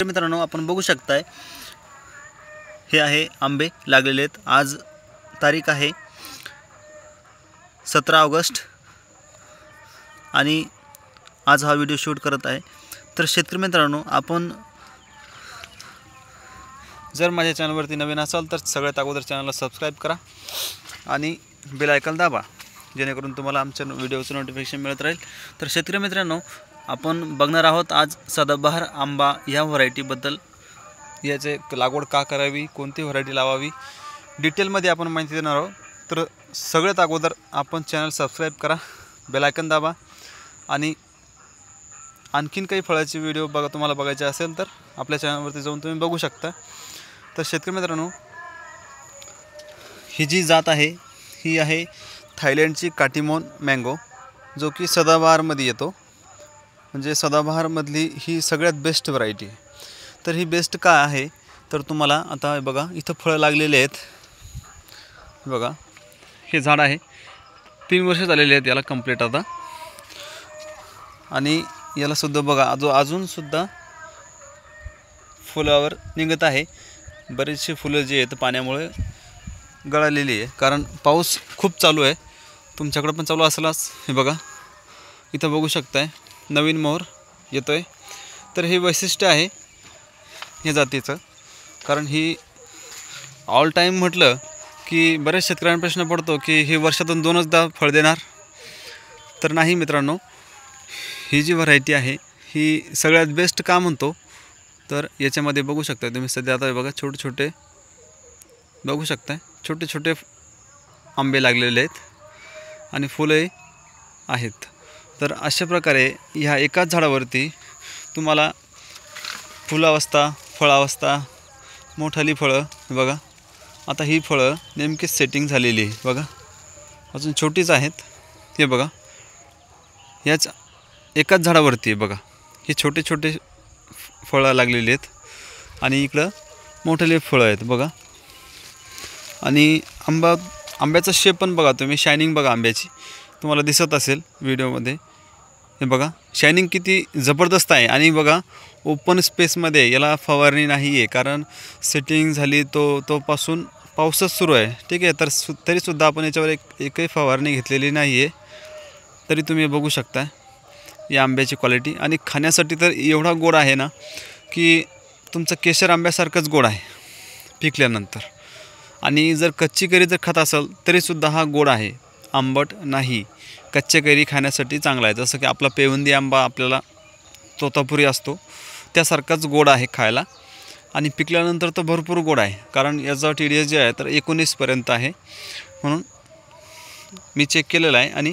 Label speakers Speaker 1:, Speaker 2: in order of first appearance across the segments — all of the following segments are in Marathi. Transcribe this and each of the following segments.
Speaker 1: मित्रांनो आपण बघू शकताय हे आहे आंबे लागलेले आहेत। आज तारीख आहे 17 ऑगस्ट आणि आज हा व्हिडिओ शूट करत आहे। तर शेतकरी मित्रांनो आपण जर माझ्या चॅनलवरती नवीन असाल तर सगळ्यात अगोदर चॅनलला सबस्क्राइब करा आणि बेल आयकॉन दाबा जेणेकरून तुम्हाला आमच्या व्हिडिओचं नोटिफिकेशन मिळत राहील। तर शेतकरी मित्रांनो आपण बघणार आहोत आज सदाबहार आंबा या व्हरायटीबद्दल, याचे लागवड का करावी, कोणती व्हरायटी लावावी, डिटेलमध्ये आपण माहिती देणार आहोत। तर सगळ्यात अगोदर आपण चॅनल सबस्क्राइब करा, बेल आयकॉन दाबा आणि आणखीन काही फळाचे व्हिडिओ तुम्हाला बघायचे असेल तर आपल्या चॅनलवरती जाऊन तुम्ही बघू शकता। तर शेतकरी मित्रांनो ही जी जात आहे ही आहे थायलंडची काटीमोन मँगो, जो की सदाबहारमध्ये येतो। म्हणजे सदाबहारमधली ही सगळ्यात बेस्ट व्हरायटी। तर ही बेस्ट का आहे तर तुम्हाला आता बघा इथं फळं लागलेले आहेत। बघा हे झाड आहे, 3 वर्ष झालेले आहेत याला कंप्लीट आता, आणि याला सुद्धा बघा अजून सुद्धा फुलावर निघत आहे। बरेचसे फुलं जे आहेत पाण्यामुळे गळालेली आहे, कारण पाऊस खूप चालू आहे, तुमच्याकडे पण चालू असलाच। हे बघा इथं बघू शकताय नवीन मोहर येतोय। तर हे वैशिष्ट्य आहे या जातीचं, कारण ही ऑल टाईम म्हटलं की बरेच शेतकऱ्यांना प्रश्न पडतो की ही वर्षातून 2दा फळ देणार, तर नाही मित्रांनो, ही जी व्हरायटी आहे ही सगळ्यात बेस्ट का म्हणतो तर याच्यामध्ये बघू शकता तुम्ही सध्या आता बघा छोटे छोटे बघू शकता, छोटे छोटे आंबे लागलेले आहेत आणि फुले आहेत। तर अशा प्रकारे ह्या एकाच झाडावरती तुम्हाला फुलावस्था, फळावस्था, मोठाली फळं बघा। आता ही फळं नेमकी सेटिंग झालेली आहे बघा, अजून छोटीच आहेत। हे बघा याच एकाच झाडावरती आहे बघा, हे छोटे छोटे फळं लागलेली आहेत आणि इकडं मोठाले फळं आहेत बघा। आणि आंब्याचा शेप पण बघा तुम्ही, शायनिंग बघा आंब्याची तुम्हाला दिसत असेल व्हिडिओमध्ये। हे बघा शायनिंग किती जबरदस्त आहे। आणि बघा ओपन स्पेसमध्ये याला फवारणी नाही आहे, कारण सेटिंग झाली तोपासून पाऊसच सुरू आहे, ठीक आहे। तर तरीसुद्धा आपण याच्यावर एकही फवारणी घेतलेली नाही आहे। तरी तुम्ही बघू शकता या आंब्याची क्वालिटी, आणि खाण्यासाठी तर एवढा गोड आहे ना की तुमचं केशर आंब्यासारखंच गोड आहे पिकल्यानंतर। आणि जर कच्ची कैरी जर खात असाल तरीसुद्धा हा गोड आहे, आंबट नाही। कच्च्या कैरी खाण्यासाठी चांगला आहे, जसं की आपला पेवंदी आंबा आपल्याला तोतापुरी असतो त्यासारखाच गोड आहे खायला, आणि पिकल्यानंतर तर भरपूर गोड आहे, कारण याचा TDS जे आहे तर 19पर्यंत आहे। म्हणून मी चेक केलेलं आहे आणि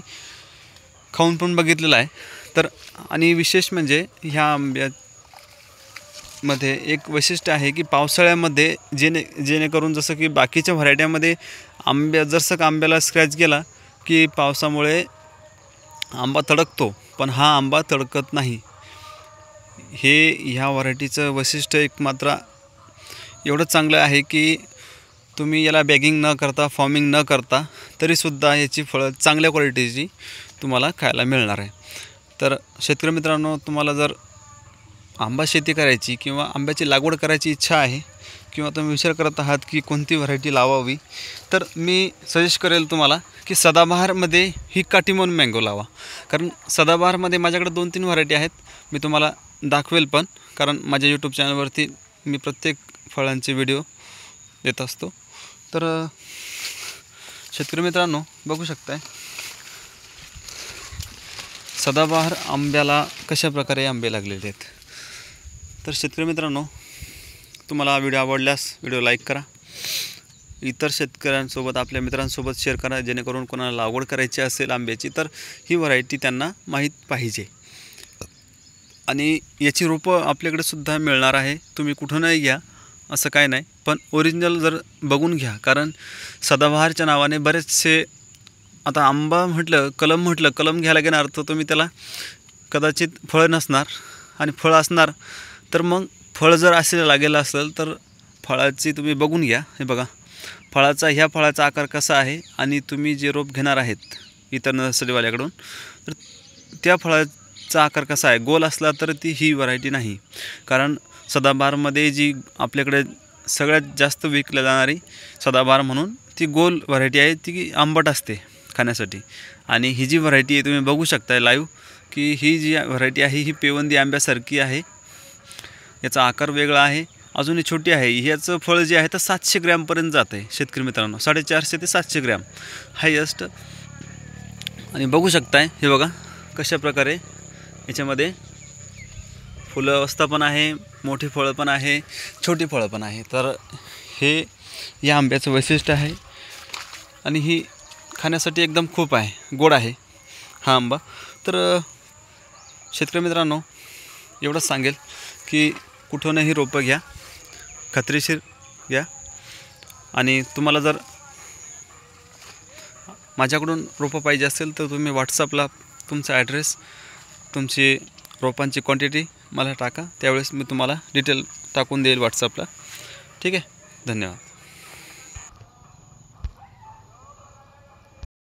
Speaker 1: खाऊन पण बघितलेलं आहे। तर आणि विशेष म्हणजे ह्या आंब्यामध्ये एक वैशिष्ट्य आहे की पावसाळ्यामध्ये जेणेकरून जसं की बाकीच्या व्हरायट्यामध्ये जसं आंब्याला स्क्रॅच गेला की पावसामुळे आंबा तडकतो, पण हा आंबा तडकत नाही। हे ह्या व्हरायटीचं वैशिष्ट्य एक मात्र एवढं चांगलं आहे की तुम्ही याला बॅगिंग न करता, फॉर्मिंग न करता तरीसुद्धा याची फळं चांगल्या क्वालिटीची तुम्हाला खायला मिळणार आहे। तर शेतकरी मित्रांनो तुम्हाला जर आंबा शेती करायची किंवा आंब्याची लागवड करायची इच्छा आहे, किंवा तुम्ही विचार करत आहात की कोणती व्हरायटी लावावी, तर मी सजेस्ट करेल तुम्हाला की सदाबहारमध्ये ही काटीमोन मँगो लावा। कारण सदाबहारमध्ये माझ्याकडे 2-3 व्हरायटी आहेत, मी तुम्हाला दाखवेल पण, कारण माझ्या यूट्यूब चॅनलवरती मी प्रत्येक फळांचे व्हिडिओ देत असतो। तर शेतकरी मित्रांनो बघू शकताय सदाबहार आंब्याला कशा प्रकारे आंबे लागलेले आहेत। तर शेतकरी मित्रांनो तुम्हाला हा व्हिडिओ आवडल्यास व्हिडिओ लाईक करा, इतर शेतकऱ्यांसोबत आपल्या मित्रांसोबत शेअर करा, जेणेकरून कोणाला लागवड करायची असेल आंब्याची तर ही व्हरायटी त्यांना माहीत पाहिजे। आणि याची रोपं आपल्याकडे सुद्धा मिळणार आहे, तुम्ही कुठूनही घ्या असं काय नाही, पण ओरिजिनल जर बघून घ्या। कारण सदाबहारच्या नावाने बरेचसे आता आंबा म्हटलं कलम घ्यायला घेणार तर तुम्ही त्याला कदाचित फळं नसणार, आणि फळं असणार तर मग फळ जर असे लागेल असेल तर फळाची तुम्ही बघून घ्या। हे बघा ह्या फळाचा आकार कसा आहे, आणि तुम्ही जे रोप घेणार आहेत इतर नर्सरीवाल्याकडून तर त्या फळाचा आकार कसा आहे, गोल असला तर ती ही व्हरायटी नाही। कारण सदाबहारमध्ये जी आपल्याकडे सगळ्यात जास्त विकल्या जाणारी सदाबहार म्हणून ती गोल व्हरायटी आहे, ती आंबट असते खाण्यासाठी. आणि ही जी व्हरायटी आहे तुम्ही बघू शकताय लाईव्ह की ही जी व्हरायटी आहे ही पेवंदी आंब्यासारखी आहे. याचा आकार वेगळा आहे, अजूनही छोटी आहे. ह्याचं फळ जे आहे तर 700 ग्रॅमपर्यंत जातं आहे शेतकरी मित्रांनो, 450 ते 700 ग्रॅम हायस्ट. आणि बघू शकताय हे बघा कशा प्रकारे याच्यामध्ये फुलं अवस्था पण आहे, मोठी फळं पण आहे, छोटी फळं पण आहे. तर हे या आंब्याचं वैशिष्ट्य आहे. आणि ही खाण्यासाठी एकदम खूप आहे, गोड आहे हा आंबा. तर शेतकरी मित्रांनो एवढंच सांगेल की कुठूनही रोपं घ्या, खात्रीशीर घ्या. आणि तुम्हाला जर माझ्याकडून रोपं पाहिजे असेल तर तुम्ही व्हॉट्सअपला तुमचा ॲड्रेस, तुमची रोपांची क्वांटिटी मला टाका, त्यावेळेस मी तुम्हाला डिटेल टाकून देईल व्हॉट्सअपला. ठीक आहे, धन्यवाद.